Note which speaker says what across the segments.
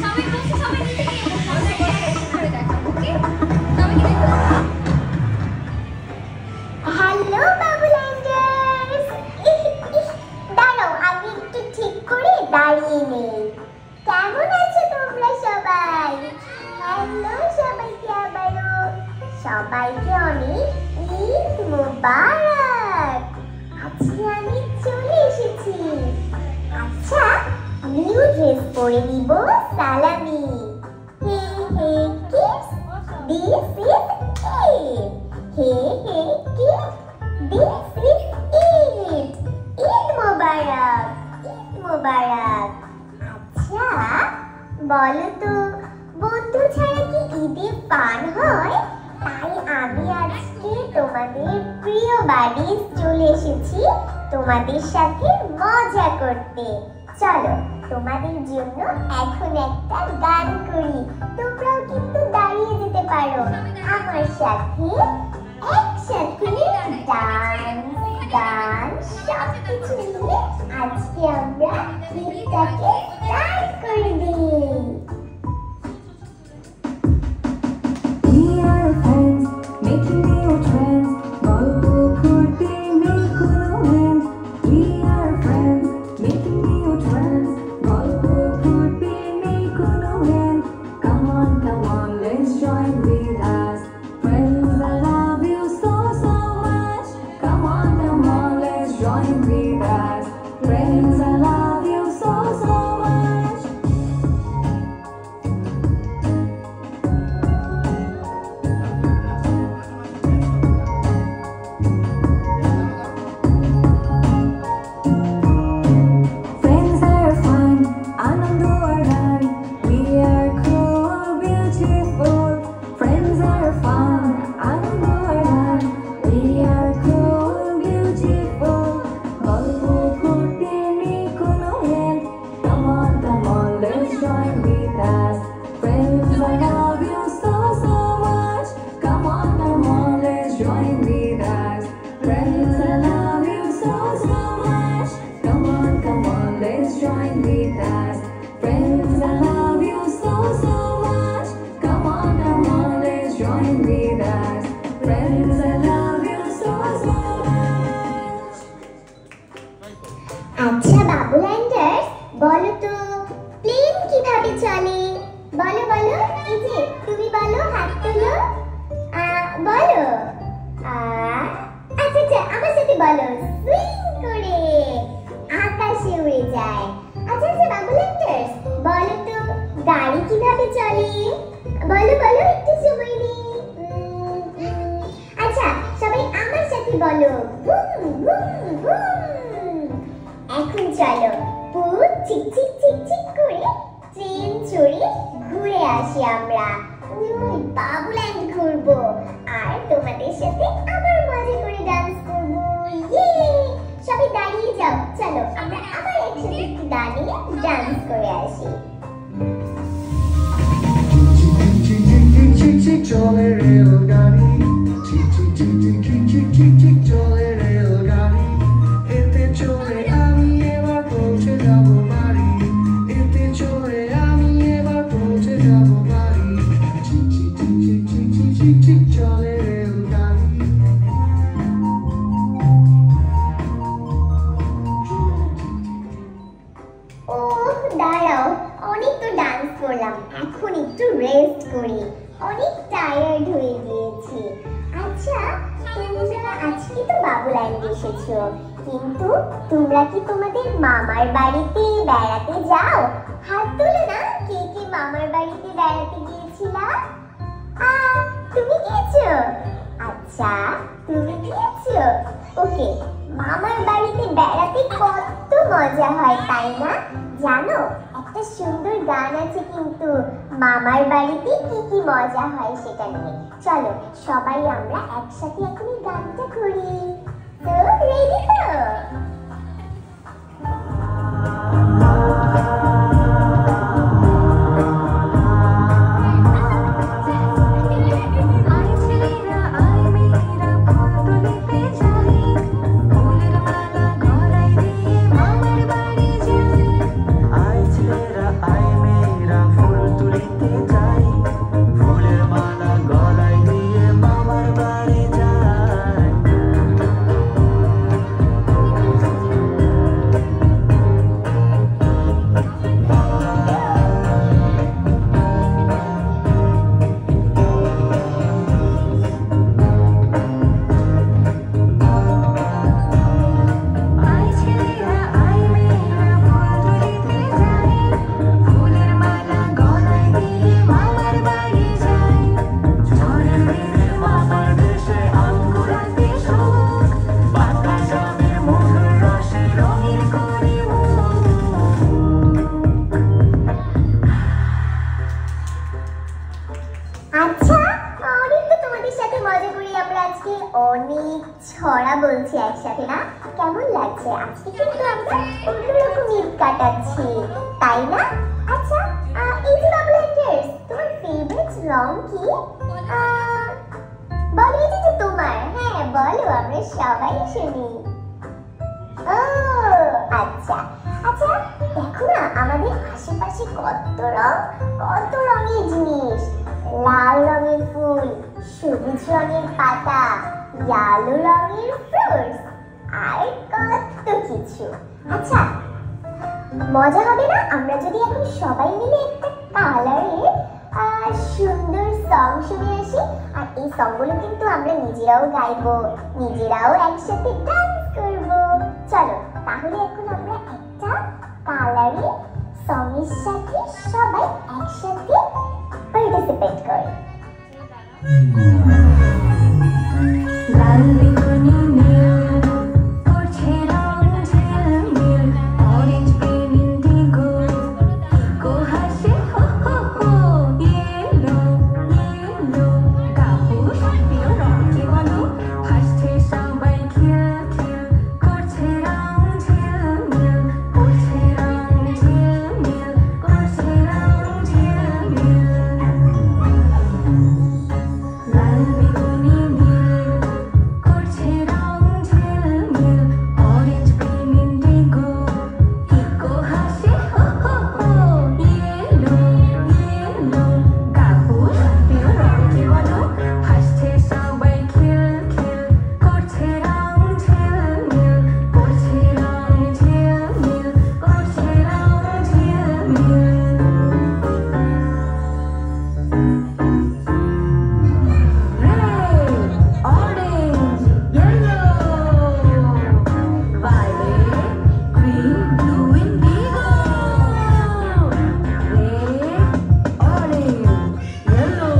Speaker 1: সবাই বসে সবাই নিচে গিয়ে বসো আমরা রিঅ্যাকশন করে দেখাবো ওকে সবাইকে দেখো
Speaker 2: হ্যালো বাবুল্যান্ডার্স দাঁড়াও আমি একটু ঠিক করে দাঁড়িয়ে নেই কেমন আছো তোমরা সবাই হ্যালো সবাইকে আবারও সবাইকে অনেক ঈদ মোবারক আজকে আমি চলে এসেছি আচ্ছা নিউ ড্রেস পরে নিব সালামি hey hey kiss this is Eid hey hey kiss this is Eid Eid মোবারক আচ্ছা বলো তো বন্ধু ছাড়া কি ঈদে পান হয় তাই আমি আজকে তোমাদের প্রিয় বাডিজ চলে এসেছি তোমাদের সাথে মজা করতে চলো তোমাদের জন্য এখন একটা গান করি তোমরাও কিন্তু দাঁড়িয়ে যেতে পারো আমার সাথে একসাথে ডান্স গান সবকিছু মিলে আজকে আমরা ঈদটাকে স্টার্ট করে দিই
Speaker 3: Making new trends, Bollywood could be making wins. We are friends, making new trends, Bollywood could be making wins. Come on, let's join with us. Friends, I love you so much. Come on, let's join with us. Friends, I love you so much. Friends are fun, Anandu are done. We are cool, beautiful. Friends are fun, Anandu are done. We are cool, beautiful. Bollywood could be Nikuno in. Come on, let's join with us. Friends, I love you so much. Come on, let's join with us. Friends, I love you so much. Come on, let's join with us. Friends, I love you so much. Come on, let's join with us. Friends, I love you so much.
Speaker 2: আচ্ছা বাবুল্যান্ডার্স বলো তো plane কিভাবে চলে বলো এই যে তুমি বলো হাত তোলো বলো আচ্ছা আমার সাথে বলো সুইং করে আকাশে উড়ে যায় আচ্ছা বাবুল্যান্ডার্স বলো তো গাড়ি কিভাবে চলে বলো একটু সময় নেই আচ্ছা সবাই আমার সাথে বলো বুম বুম বুম এখন চলো পুরো চিক করে ট্রেন চড়ে ঘুরে আসি আমরা বাবুল্যান্ড ঘুরবো আর তোমাদের সাথে আবার মজা করে ডান্স করবো সবাই দাঁড়িয়ে যাও চলো আমরা আবার একসাথে একটু দাঁড়িয়ে ডান্স করে আসি
Speaker 4: চলে রেলগাড়ি চিক চলে রেলগাড়ি এতে চড়ে আমি এবার পৌঁছে যাব বাড়ি এতে চড়ে আমি এবার পৌঁছে যাব বাড়ি চিক চলে রেলগাড়ি
Speaker 2: ও দাঁড়াও অনেক তো ডান্স করলাম এখন একটু রেস্ট করি অনেক টায়ার্ড হয়ে গিয়েছি আচ্ছা তোমরা আজকে তো বাবুল্যান্ড এসেছো কিন্তু তোমরা কি তোমাদের মামার বাড়িতে বেড়াতে যাও হাত তোলো না কে মামার বাড়িতে বেড়াতে গিয়েছিলা তুমি গিয়েছো আচ্ছা তুমি গিয়েছো ওকে মামার বাড়িতে বেড়াতে কত মজা হয় তাই না জানো একটা সুন্দর গান আছে কিন্তু মামার বাড়িতে কি মজা হয় সেটা নিয়ে চলো সবাই আমরা একসাথে এখন এই গানটা করি তো রেডি তো
Speaker 3: I
Speaker 2: কিন্তু আমরা অন্যরকম ঈদ কাটাচ্ছি, তাই না? আচ্ছা, এই যে বাবুলেন্টার্স, তোমার ফেভারিট রং কি? বলো, এই যে তোমার, হ্যাঁ বলো, আমরা সবাই শুনি। ও আচ্ছা আচ্ছা, দেখো না আমাদের আশেপাশে কত রং, কত রঙের জিনিস, লাল রঙের ফুল, সবুজ রঙের পাতা, ইয়েলো রঙের ফ্রুটস, আর কত কিছু। আচ্ছা, মজা হবে না আমরা যদি এখন সবাই মিলে একটা কালারের সুন্দর সং শুনে আসি? আর এই সংগুলো কিন্তু আমরা নিজেরাও গাইবো, নিজেরাও একসাথে ডান্স করবো। চলো তাহলে এখন আমরা একটা কালারের সং এর সাথে সবাই একসাথে পার্টিসিপেট করি। লাল বেগুনি নীল করছে রং ঝিলমিল, অরেঞ্জ গ্রিন ইন্ডিগো, ইকো হাসে হো হো হো, ইয়েলো ইয়েলো কাপুস প্রিয় রং কি বলো? হাসছে সবাই খিল খিল, করছে রং ঝিলমিল, করছে রং ঝিলমিল, করছে রং ঝিলমিল। লাল বেগুনি নীল করছে রং ঝিলমিল, অরেঞ্জ গ্রিন ইন্ডিগো, ইকো হাসে হো হো হো, ইয়েলো ইয়েলো কাপুস প্রিয় রং কি বলো? হাসছে সবাই খিল খিল, করছে রং ঝিলমিল, করছে রং ঝিলমিল, করছে রং ঝিলমিল। Red, orange, yellow, violet, green, blue, indigo. Red, orange, yellow,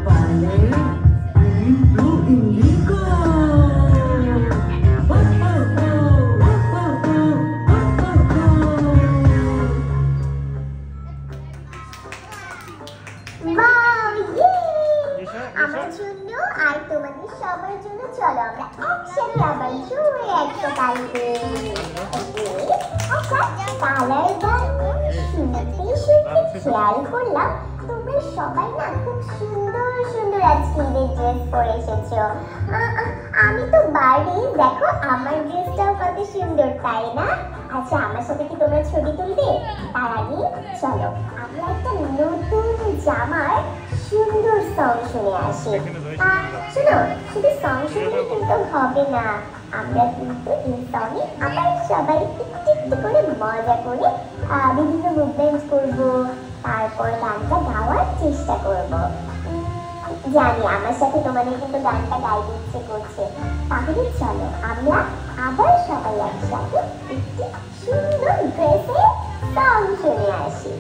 Speaker 2: violet, green, blue, indigo. Oh, oh, oh, oh, oh, oh, oh, oh. Wow, yay! আমার জন্য আর তোমাদের সবার জন্য চলো আমরা একসাথে আবার জোরে একটা তালি দিই। আচ্ছা, কালার গান শুনতে শুনতে খেয়াল করলাম তোমরা সবাই না খুব সুন্দর সুন্দর আজকে ঈদের ড্রেস পরে এসেছো। আমি তো বাড়ি, দেখো আমার ড্রেসটাও কত সুন্দর, তাই না? আচ্ছা, আমার সাথে কি তোমরা ছবি তুলবে? তার আগে চলো আমরা একটা নতুন জামার সুন্দর সং শুনে আসি। শোনো, শুধু সং শুনলে কিন্তু হবে না, আমরা কিন্তু এই সঙ্গে আবার সবাই একটু একটু করে মজা করে বিভিন্ন মুভমেন্ট করব, তারপর গানটা গাওয়ার চেষ্টা করব। জানি আমার সাথে তোমাদের কিন্তু গানটা গাইতে ইচ্ছে করছে, তাহলে চলো আমরা আবার সবাই একসাথে একটি সুন্দর ড্রেসে সং শুনে আসি।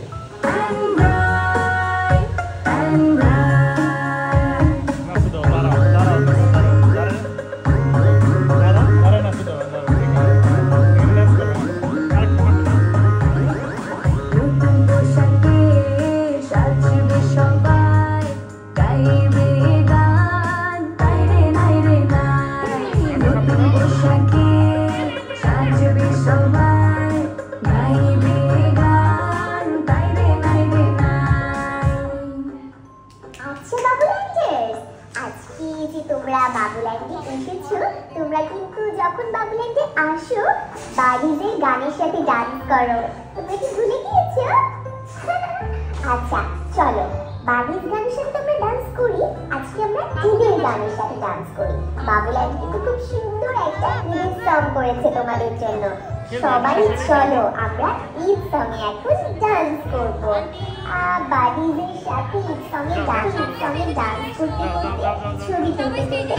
Speaker 2: তোমরা কিন্তু যখন বাবুল্যান্ডে আসো বাড়িতে গানের সাথে ডান্স করো, তোমরা কি ভুলে গিয়েছো? আচ্ছা চলো, বাড়ির গানের সাথে আমরা ডান্স করি, আজকে আমরা ঈদের গানের সাথে ডান্স করি। বাবুল্যান্ড কিন্তু খুব সুন্দর একটা ঈদ সং করেছে তোমাদের জন্য। সবাই চলো আমরা ঈদ সঙ্গে এখন ডান্স করব। বাড়িদের সাথে ঈদ সঙ্গে ডান্স করতে করতে ছবি তুলতে তুলতে